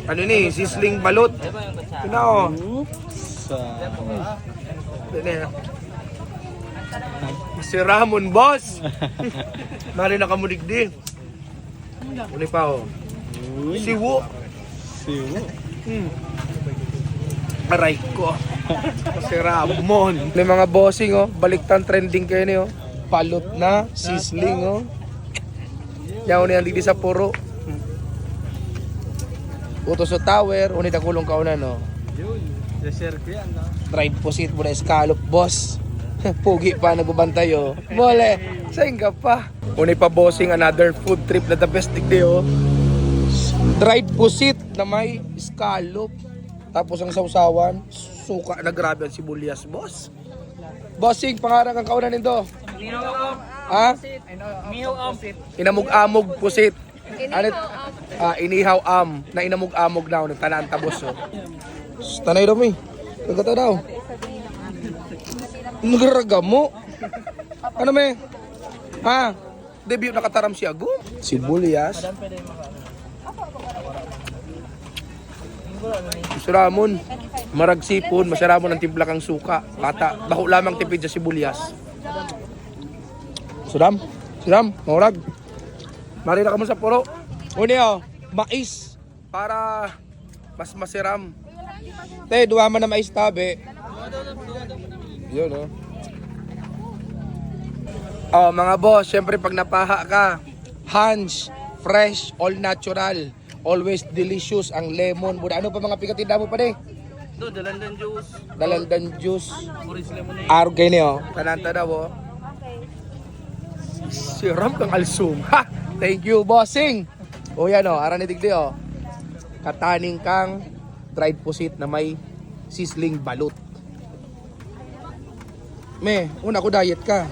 Ano ni? Sisling balot. Ito o. Si Ramon, boss. Mali na kamudigdi. Uli pa o. Siwo. Aray ko. Si Ramon. May mga bossing o. Baliktang trending kayo niyo. Balot na. Sisling o. Yan yan di sa puro. Utos sa tower. Unit ang kulong kaunan o. Dessert ko yan, no? Dried pusit mo na escallop, boss. Pugi pa, nagbabantay, oh. Mole, saan ka pa? Unay pa bossing, another food trip na the best digdi, oh. Dried pusit na may escallop. Tapos ang sausawan, suka na grabe ang sibuyas, boss. Bossing, pangarang ang kaunan nito. Ha? Inamog-amog pusit. Anit? Inihaw na inamog-amog na, nagtanaan tabos, oh. Tanay daw mi. Kagata daw. Nagraraga mo. Ano me? Ha? Debut nakataram siya go. Sibuyas. Masaramon. Marag sipon. Masaramon ng timpla kang suka. Bata. Dako lamang tipid sa sibuyas. Sudam. Maurag. Marina ka mo sa puro. Uni o. Mais. Para mas masiram. Te, duwa man na mais tabi. Yun, no? Oh, mga boss, syempre pag napaha ka, Hans, fresh, all natural, always delicious ang lemon. Buda, ano pa mga pikatinda mo pa de? Do, dalandan juice. Dalandan juice. Orange lemonade. Argay niyo, kananta daw, oh. Siram kang alsum. Ha! Thank you, bossing. O yan, oh, aranitig di, oh. Kataning kang dried pusit na may sisling balot. Me, una ko diet ka.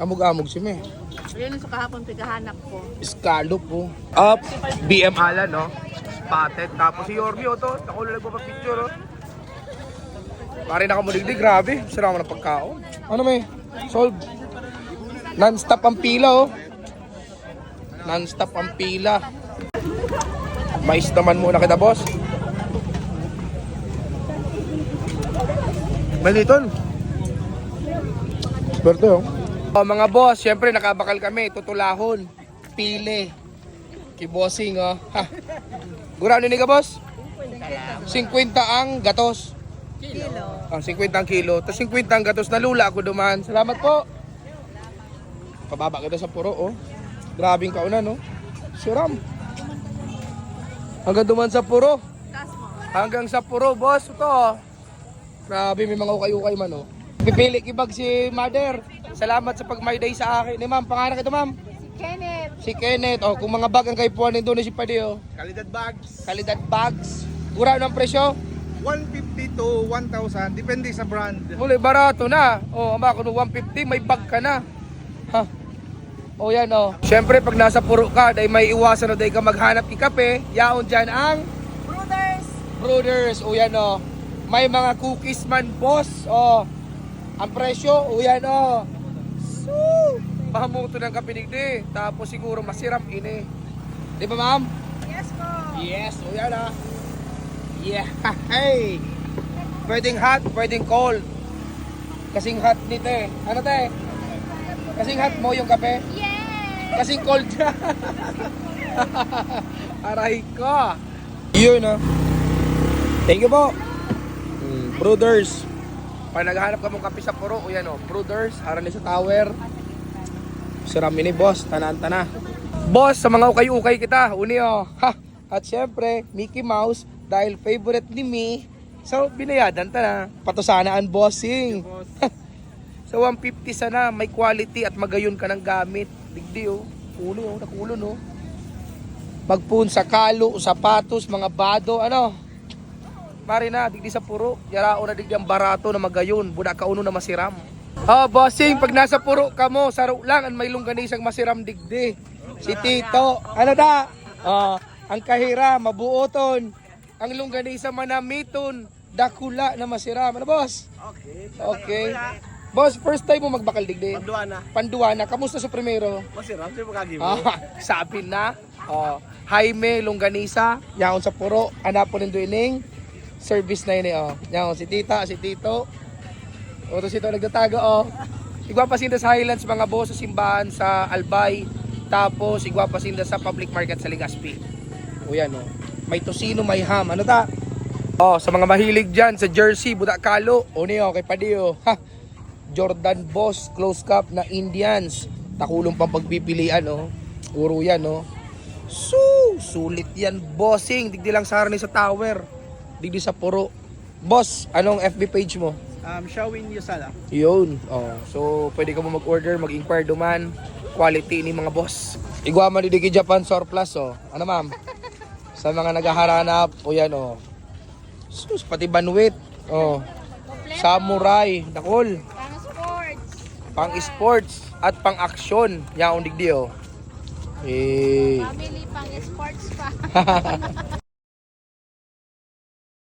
Amog-amog si Me. Yun sa kahapon paghahanap ko. Scallop po. Up, BM Alan, no? Spotted. Tapos si Yorgi, oh, to. Ako lang nagpapapicture, oh. Pare na kamuligdig, grabe. Sarama ng pagkaon. Ano, Me? Solve. Non-stop ang pila, oh. Non-stop ang pila. Mais naman muna kita, boss. Maliton. Swerte, oh. Oh, mga boss, syempre nakabakal kami. Tutulahon. Pili. Kibossing, oh. Ha. Gurano ni ka, boss? 50 ang gatos. Kilo. Oh, 50 ang kilo. Tapos 50 ang gatos na lula ako duman. Salamat po. Pababa kita sa puro, oh. Grabing kauna, no? Siram. Hanggang duman sa puro. Hanggang sa puro, boss. Ito, oh. Grabe, may mga ukay-ukay man, oh. Pipili kibag si Mother. Salamat sa pag-my-day sa akin. Ni ma'am, pangalan ito, ma'am? Si Kenneth. Oh, kung mga bag ang kaipuan nito ni si Padi, oh. Kalidad bags. Kalidad bags. Gura ng presyo? 150 to 1,000. Depende sa brand. Muli, barato na. Oh, ama, kung 150, may bag ka na. Ha? Oh, yan, oh. Siyempre, pag nasa puro ka, dahil may iwasan o dahil ka maghanap ikape, yaon dyan ang Brothers. Oh, yan, oh. May mga cookies man, boss. Oh. Ang presyo, oh, yan, oh. Suu! Mahamuto ng kapinig tapos siguro masiram ini. Di ba, ma'am? Yes po. Yes, oh, yan, ah. Yeah, hey. Pwedeng hot, pwedeng cold. Kasing hot nito, eh. Ano, te? Kasing hot mo yung kape? Yes! Kasing cold na. Aray ko. Yun, ah. Thank you po. Brothers. Pag naghahanap ka mong kape sa puro, o yan, oh. Brothers, haran sa tower. Sarami ni boss, tanan-tana. Boss, sa mga ukay-ukay kita, uni, oh. Ha. At syempre, Mickey Mouse, dahil favorite ni Me, so binayadan ta na. Patusanaan bossing. So 150 sana, may quality at magayon ka ng gamit. Digdi, oh. Ulo, oh, nakulo, no. Magpun sa kalo, sapatos, mga bado, ano. Pare na, digdi sa puro. Yarao na digdi ang barato na magayon. Buda ka uno na masiram. Oh, bossing, pag nasa puro ka mo, saro lang, ang may longganisang masiram digdi. Si Tito, ano da? Oh, ang kahira, mabuoton. Ang longganisa manamiton, dakula na masiram. Ano, boss? Okay. Boss, first time mo magbakal digdi? Panduana. Panduana. Kamusta sa primero? Masiram, sa'yo magkagibig. Sabi na. Oh, Jaime Longganisa, yaon sa puro, anak po nindo ining service na ini oh. Yaon si tita, si tito. O to sito nagtatago oh. Igwa pa sinda sa Highlands mga boss sa simbahan sa Albay. Tapos igwa pa sinda sa public market sa Legazpi. O yan oh. May tosino, may ham. Ano ta? Oh, sa mga mahilig diyan sa jersey, budak kalo. O niyo kay Padio. Ha. Jordan Boss close cup na Indians. Takulong pang pagpipilian oh. Uro yan oh. Sulit yan, bossing. Digdi lang sa harni sa tower. Digdi sa puro. Boss, anong FB page mo? Shawin Yusala. Yun. Oh. So, pwede ka mo mag-order, mag-inquire duman. Quality ni mga boss. Igwa man didi kay Japan Surplus oh. Ano ma'am? Sa mga naghahanap, o yan oh. Sus, pati banwit. Oh. Samurai, dakol. Pang sports. Pang sports at pang aksyon. Yaon digdi oh. Eh. Family pang sports pa.